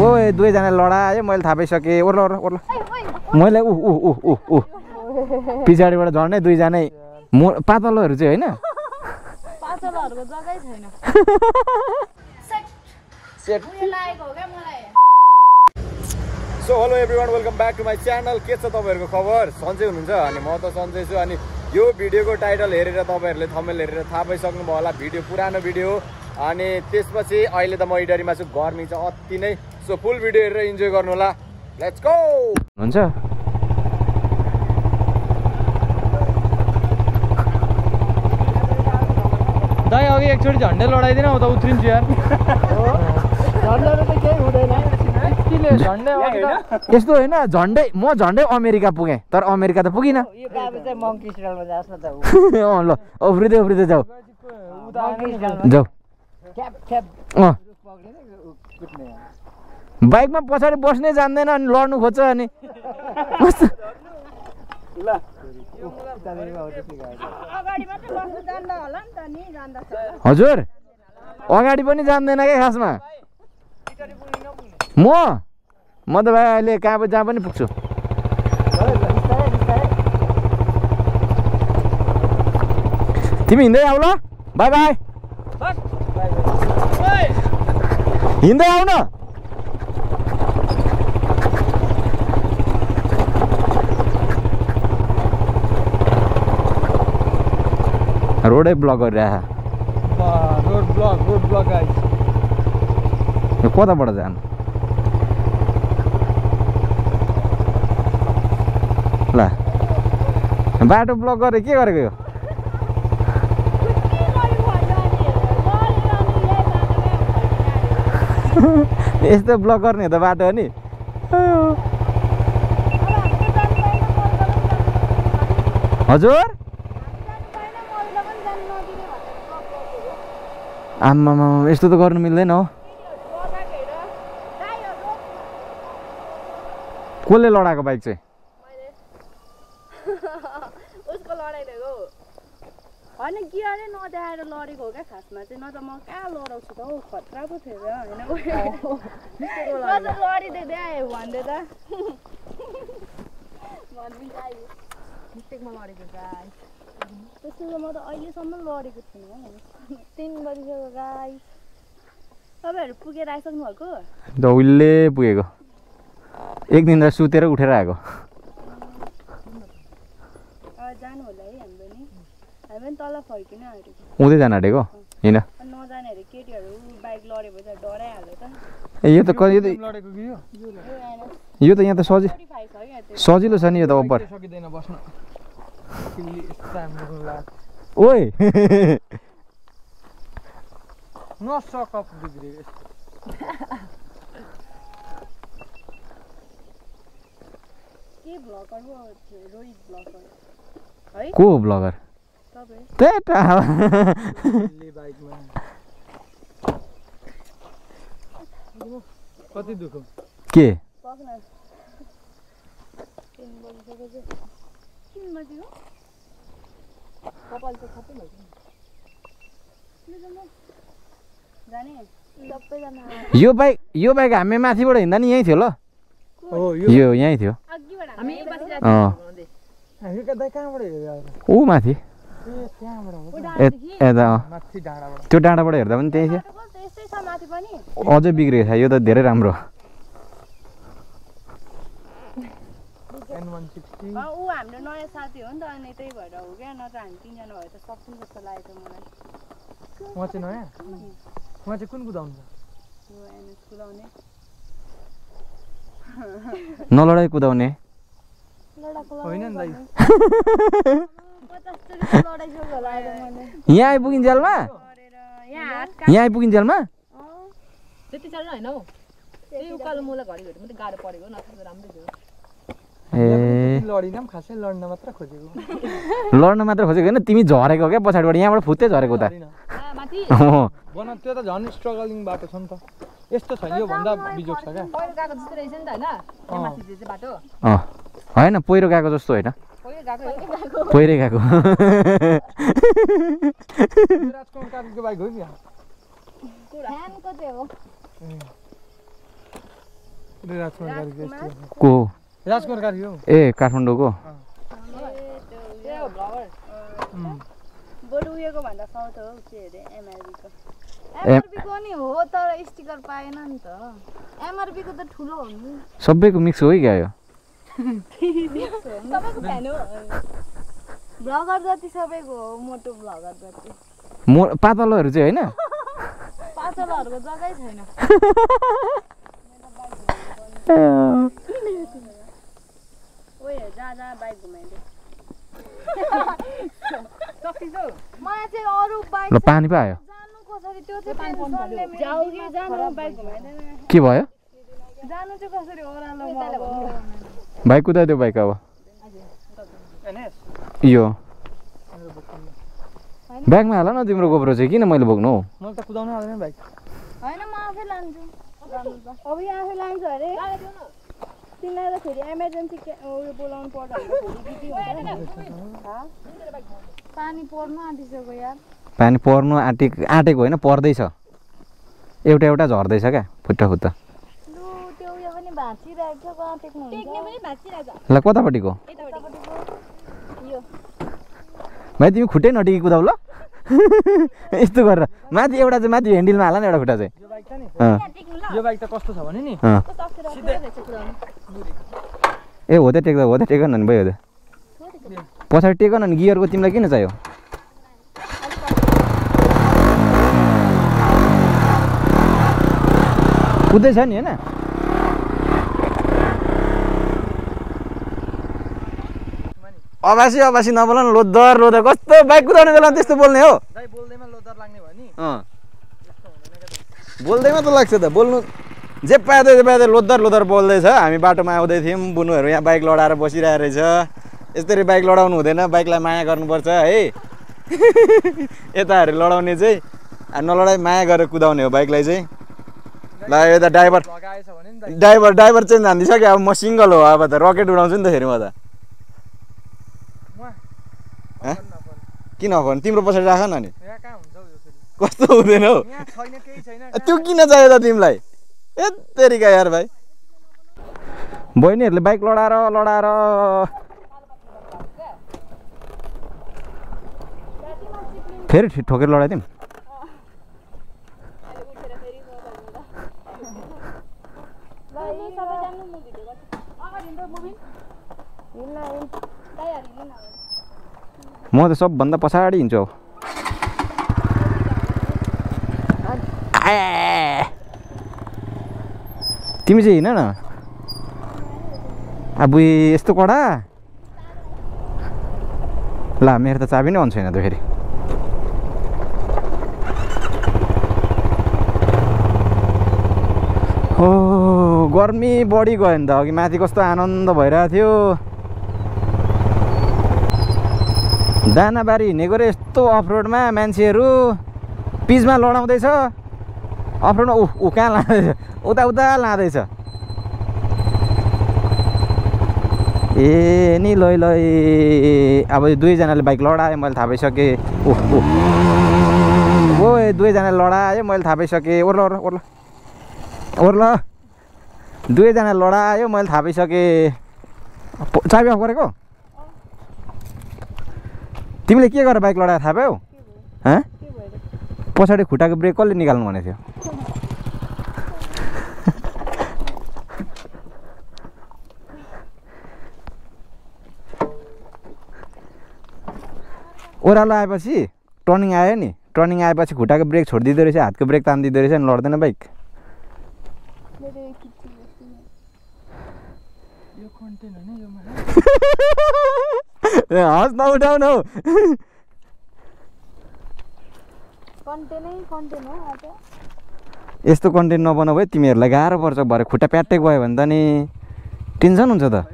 ओए दुईजना लडायो मैले थाहा पाइसकेँ ओर्ल ओर्ल ओर्ल मैले पछाडिबाट झन्डै दुईजनै पातलोहरू चाहिँ होइन पातलोहरुको जग्गै छैन so hello everyone welcome back to my channel के छ तपाईँहरूको खबर सन्चै हुनुहुन्छ अनि म त सन्चै छु अनि यो भिडियोको टाइटल हेरेर तपाईँहरूले थम्बनेल हेरेर थाहा पाइसक्नुभयो होला भिडियो पुरानो भिडियो अनि त्यसपछि अहिले त म इडरीमा छु गर्मी चाहिँ अति नै सो फुल भिडियो हेरेर इन्जोय गर्नु होला लेट्स गो हुन्छ दाइ अघि एकचोटि झन्डै लडाइदिन उता उत्रिन्छु यार यस्तो होइन झन्डै म झन्डै अमेरिका पुगेँ तर अमेरिका त पुगिनँ ल उफ्रिँदै उफ्रिँदै जाऊ जाऊ बाइकमा पछाडि बस्नै जान्दैन अनि लड्नु खोज्छ अनि हजुर अगाडि पनि जान्दैन क्या खासमा म त भाइ अहिले कहाँ जहाँ पनि पुग्छु तिमी हिँड्दै आऊ ल बाई बाई हिँड्दै आऊ न रोडै ब्लक गरिरहेको रोड ब्लक कताबाट जानु ल बाटो ब्लक गरेर के गरेको यो यस्तो ब्लक गर्ने हो त बाटो हो नि हजुर आम्मामा यस्तो त गर्नु मिल्दैन हो कसले लडाएको बाइक चाहिँ उसको लडाइदिएको होइन गियरै नदेखाएर लडेको हो क्या खासमा चाहिँ न त म कहाँ लडाउँछु त हौ खतरा पो थियो होइन लडिदिँदै आयो भन्दै त मिस्टेकमा लडेको गाई त्यस्तो त म त अहिलेसम्म लडेको छुइनँ 3 बजिसक्यो गाई तपाईँहरू पुगेर आइसक्नु भएको उहिले पुगेको एक दिन त सुतेर उठेर आएको जानु होला है हाम्रो नि हामी पनि तल फर्किन आँटेको उँधै जान आँटेको होइन नजाने अरे केटीहरू बाइक लडेपछि डराइहाल्यो त यो त यो त यहाँ त सजिलो छ नि यो त अब्बर ओइ को ब्लगर कति दुख के यो बाइक हामी माथिबाट हिँड्दा नि यहीँ थियो ल यो यहीँ थियो ऊ माथि त्यो डाँडाबाट हेर्दा पनि त्यही थियो अझै बिग्रेको छ यो त धेरै राम्रो हाम्रो नयाँ साथी हो नि त अनि त्यही भएर हो क्या नत्र हामी 3 जना भए त सक्छौँ जस्तो लागेको छ मलाई चाहिँ नयाँ चाहिँ कुन कुदाउनु नलडाइ कुदाउने होइन नि दाइ यहाँ आइपुगिन्जेलमा यहाँ आइपुगिन्जेलमा त्यति साह्रो होइन हौ त्यही उकालो मुला घरिघरि मात्रै गाह्रो परेको नत्र त राम्रै थियो लडिन खासै लड्न मात्र खोजेको होइन तिमी झरेको क्या पछाडिबाट यहाँबाट फुत्तै झरेको त बन त्यो त झन् स्ट्रगलिङ बाटो छ नि त यस्तो छैन यो भन्दा बिजोग छ क्या होइन पहिरो गएको जस्तो होइन पहिरै गएको बाइक हो क्या फ्यानको चाहिँ हो राजकुमार कार्की को राजकुमार कार्की हो ए काठमाडौँको बरु उयोको भन्दा साउथ हो के अरे एमआरबीको नि हो तर स्टिकर पाएन नि त एमआरबीको त ठुलो हो नि सबैको मिक्स हो क्या यो सबैको फ्यान हो ब्लगर जति सबैको हो मोटो ब्लगर जति पातलोहरू चाहिँ होइन पातलोहरूको जग्गै छैन ओए जा बाइक घुमाइदे मलाई चाहिँ अरू बाइक ल पानी पो आयो जानु कसरी त्यो चाहिँ टेन्सनले जाऊ कि जानु बाइक घुमाइदैन के भयो जानु चाहिँ कसरी ओह्रालो भाइ कुदाइदियो बाइक अब यो ब्यागमा हाल न तिम्रो गोप्रो चाहिँ किन मैले बोक्नु हौ मलाई त कुदाउनु आउँदैन बाइक होइन म आफै लान्छु अब यहाँ आफै लान्छु अरे तिमीलाई त फेरि एमर्जेन्सी उयो बोलाउनु पर्दा पानी पर्नु आँटिसक्यो यार पानी पर्नु आँटेको होइन पर्दैछ एउटा एउटा झर्दैछ क्या फुट्टा फुट्टा लु त्यो उयो पनि भाँचिरहेको छ टेक्नु हुन्छ ल कतापट्टिको यो भाइ तिमी खुट्टै नटेकी कुदाउ ल यस्तो गरेर माथि एउटा चाहिँ माथि ह्यान्डलमा हाल न एउटा खुट्टा चाहिँ यो बाइक छ नि यो बाइक त कस्तो छ भने नि ए हो त टेक न नि भयो त पछाडि टेक न नि गियरको तिमीलाई किन चाहियो कुद्दैछ नि होइन अबासी नबोल न लोदर कस्तो बाइक कुदाउने बेला त्यस्तो बोल्ने हो बोल्दैमा लोदर लाग्ने भयो नि बोल्दैमा त लाग्छ त बोल्नु जे पाएदै लोदर बोल्दैछ हामी बाटोमा आउँदै थियौँ बुनुहरू यहाँ बाइक लडाएर बसिरहेको रहेछ यसरी बाइक लडाउनु हुँदैन बाइकलाई माया गर्नुपर्छ है यताहरू लडाउने चाहिँ नलडाइ माया गरेर कुदाउने हो बाइकलाई चाहिँ ल यता ड्राइभर चाहिँ जान्दिसक्यो अब म सिङ्गल हो अब त रकेट उडाउँछु नि त फेरि म त किन अफन तिम्रो पछाडि राख न नि कस्तो हुँदैन हौ त्यो किन चाहियो त तिमीलाई यत्तेरिका यार भाइ बहिनीहरूले बाइक लडाएर फेरि ठोकेर लडाइदिउँ म त सबभन्दा पछाडि हिँड्छु हौ तिमी चाहिँ हिँड न अब यस्तो कडा ल मेरो त चाबी नै अन छैन त फेरि हो गर्मी बढी गयो नि त अघि माथि कस्तो आनन्द भइरहेको थियो दानाबारी हिँडेको रे यस्तो अफरोडमा मान्छेहरू पिचमा लडाउँदैछ अफरोडमा ऊ कहाँ लाँदैछ उता लाँदैछ ए नि लै अब दुईजनाले बाइक लडायो मैले थाहा पाइसकेँ ओ दुईजनाले लडायो मैले थाहा पाइसकेँ ओर्ल दुईजना लडायो मैले थाहा पाइसकेँ चाबी अफ गरेको तिमीले के गरेर बाइक लडाएर थाहा पायौ पछाडि खुट्टाको ब्रेक कसले निकाल्नु भनेको थियो ओह्रालो आएपछि टर्निङ आयो नि टर्निङ आएपछि खुट्टाको ब्रेक छोडिदिँदो रहेछ हातको ब्रेक तान्दिँदो रहेछ नि लड्दैन बाइक हस् नउठाउन हौ यस्तो कन्टेन्ट नबनाऊ है तिमीहरूलाई गाह्रो पर्छ भरे खुट्टा प्याट्टै गयो भने त नि टेन्सन हुन्छ त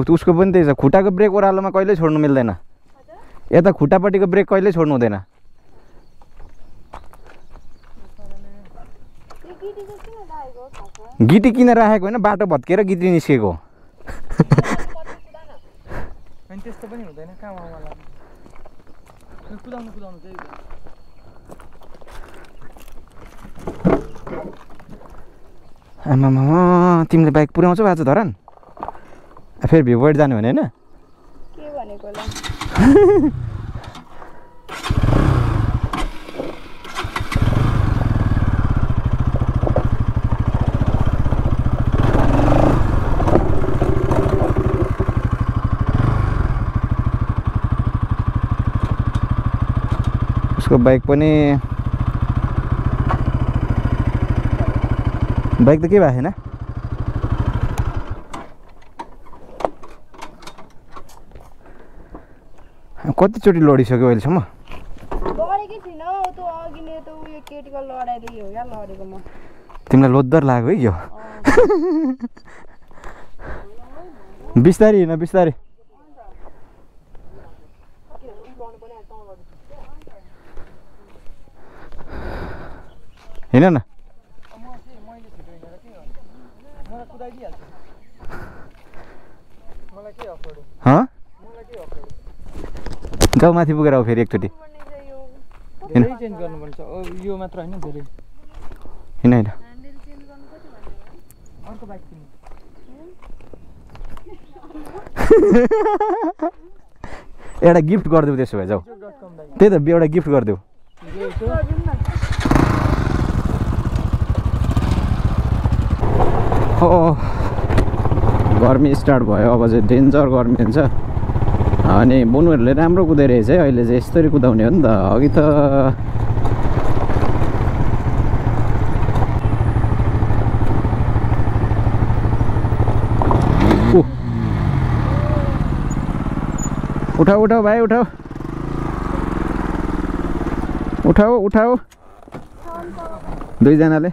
उसको पनि त्यही छ खुट्टाको ब्रेक ओह्रालोमा कहिल्यै छोड्नु मिल्दैन यता खुट्टापट्टिको ब्रेक कहिल्यै छोड्नु हुँदैन गिटी किन राखेको होइन बाटो भत्किएर गिटी निस्केको अनि त्यस्तो पनि हुँदैन कहाँ मामा लाग्नु कुदाउनु चाहिँ आमामा तिमीले बाइक पुर्याउँछौ आज धरान फेरि भ्यू पोइन्ट जानु भने होइन के भनेको होला उसको बाइक पनि बाइक त के भएको छैन कतिचोटि लडिसक्यो अहिलेसम्म लडेकै थिइनँ त्यो अघिले त उयो केटीको लडाइदियो हो क्या लडेको म तिमीलाई लोद्धर लाग्यो है यो बिस्तारी हिँड बिस्तारी हिँड न जाऊ माथि पुगेर आऊ फेरि एकचोटि चेन्ज गर्नुपर्छ यो मात्र होइन धेरै हिँड हिँड अर्को बाइक किन्नु एउटा गिफ्ट गरिदेऊ त्यसो भए जाऊ त्यही त एउटा गिफ्ट गरिदेऊ हो गर्मी स्टार्ट भयो अब चाहिँ डेन्जर गर्मी हुन्छ अनि बुनुहरूले राम्रो कुदाइ रहेछ है अहिले चाहिँ यस्तरी कुदाउने हो नि त अघि त उठाऊ उठाऊ भाइ उठाऊ उठाऊ उठाऊ दुईजनाले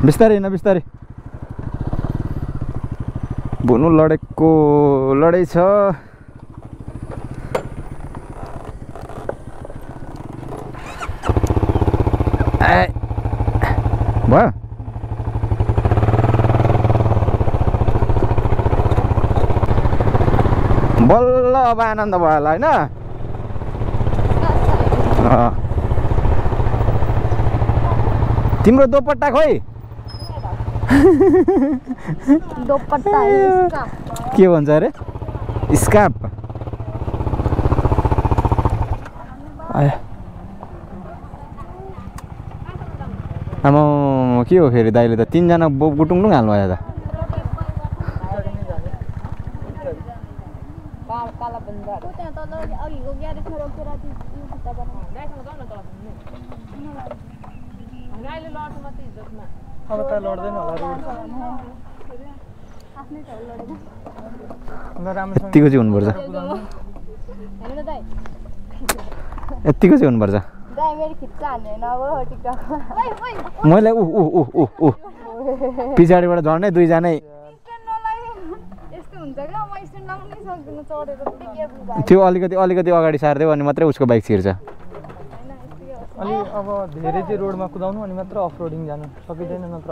बिस्तारै हिँड बिस्तारै बुनु लडेको लडाइ छ भयो बल्ल अब आनन्द भयो होला होइन तिम्रो दोपट्टा खोइ दोपट्टा के भन्छ अरे स्कार्फ आमा के हो फेरि दाइले त तीनजना गुटुङडुङ हाल्नु आयो त अब त लड्दैन होला राम्रोसँग यतिको चाहिँ हुनुपर्छ यतिको चाहिँ हुनुपर्छ मैले ऊ ऊ ऊ ऊ ऊ पछाडिबाट झर्नै दुईजनै त्यो अलिकति अलिकति अगाडि सारिदियो अनि मात्रै उसको बाइक छिर्छ अलि अब धेरै चाहिँ रोडमा कुदाउनु अनि मात्र अफ रोडिङ जानु सकिँदैन नत्र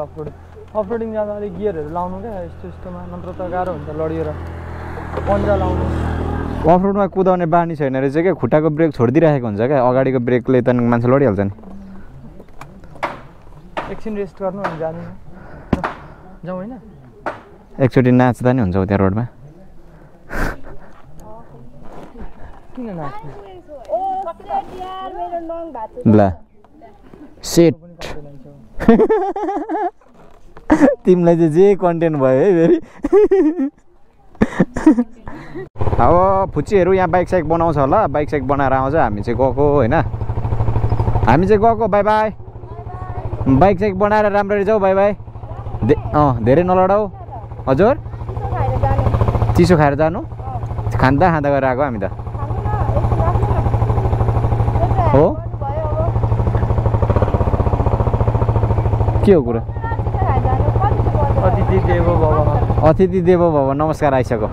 अफ रोडिङ जाँदा अलिक गियरहरू लाउनु क्या यस्तो यस्तोमा नत्र त गाह्रो हुन्छ लडिएर पन्जा लाउनु अफ रोडमा कुदाउने बानी छैन रहेछ क्या खुट्टाको ब्रेक छोडिदिइराखेको हुन्छ क्या अगाडिको ब्रेकले त मान्छे लडिहाल्छ नि एकछिन रेस्ट गर्नु अनि जानु जाउँ होइन एकचोटि नाच्दा नि हुन्छ त्यहाँ रोडमा किन नाच्नु ल सेट तिमीलाई चाहिँ जे कन्टेन्ट भयो है फेरि अब फुच्चीहरू यहाँ बाइक साइक बनाउँछ होला बाइक साइक बनाएर आउँछ हामी चाहिँ गएको होइन हामी चाहिँ गएको बाई बाई बाइक साइक बनाएर राम्ररी जाऊ बाई बाई धेरै नलडाऊ हजुर चिसो खाएर जानु खाँदा खाँदा गरेर आएको हामी त हो के हो कुरा अतिथि देवो भव। अतिथि देवो भव नमस्कार आइसक्यो।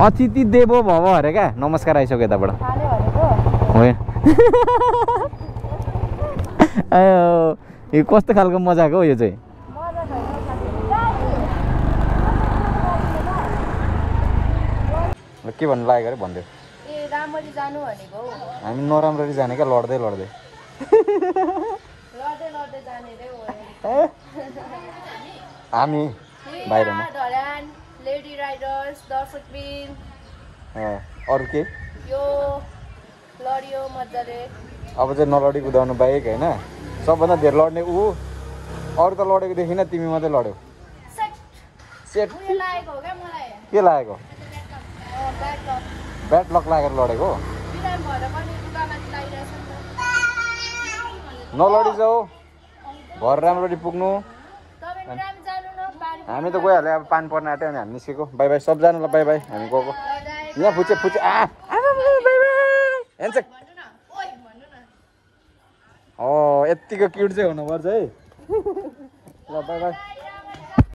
अतिथि देवो भव अरे क्या नमस्कार आइसक्यो यताबाट खाने भनेको होइन यो कस्तो खालको मजाक हो यो चाहिँ मजा छैन के भन्नु लागेको अरे भनिदियो ए राम्ररी जानु भनेको हौ हामी नराम्ररी जाने क्या लड्दै लड्दै लड्दै लड्दै जाने रे हो हामी बाहिरमा ढलान लेडी राइडर्स दर्शकबिन अरू के यो लड्यो मजाले अब चाहिँ नलडी कुदाउनु बाहेक होइन सबभन्दा धेरै लड्ने ऊ अरू त लडेको देखिन तिमी मात्रै लड्यौ सेट उयो लागेको हो क्या मलाई के लागेको ब्याड लक ब्याड लक लागेर लडेको बिराम भएर पनि दुकानमाथि लागिरहेछ नि त नलडी जाऊ घर राम्ररी पुग्नु तपाईँ बिराम जानु न पानी हामी त गइहाल्यो अब पानी पर्न आँट्यो अनि हामी निस्केको बाई बाई सबजनालाई बाई बाई हामी गएको यहाँ फुचे फुचे बाई बाई हेन्चेक भन्नु न ओइ भन्नु न यत्तिको क्युट चाहिँ हुनुपर्छ है ल बाई बाई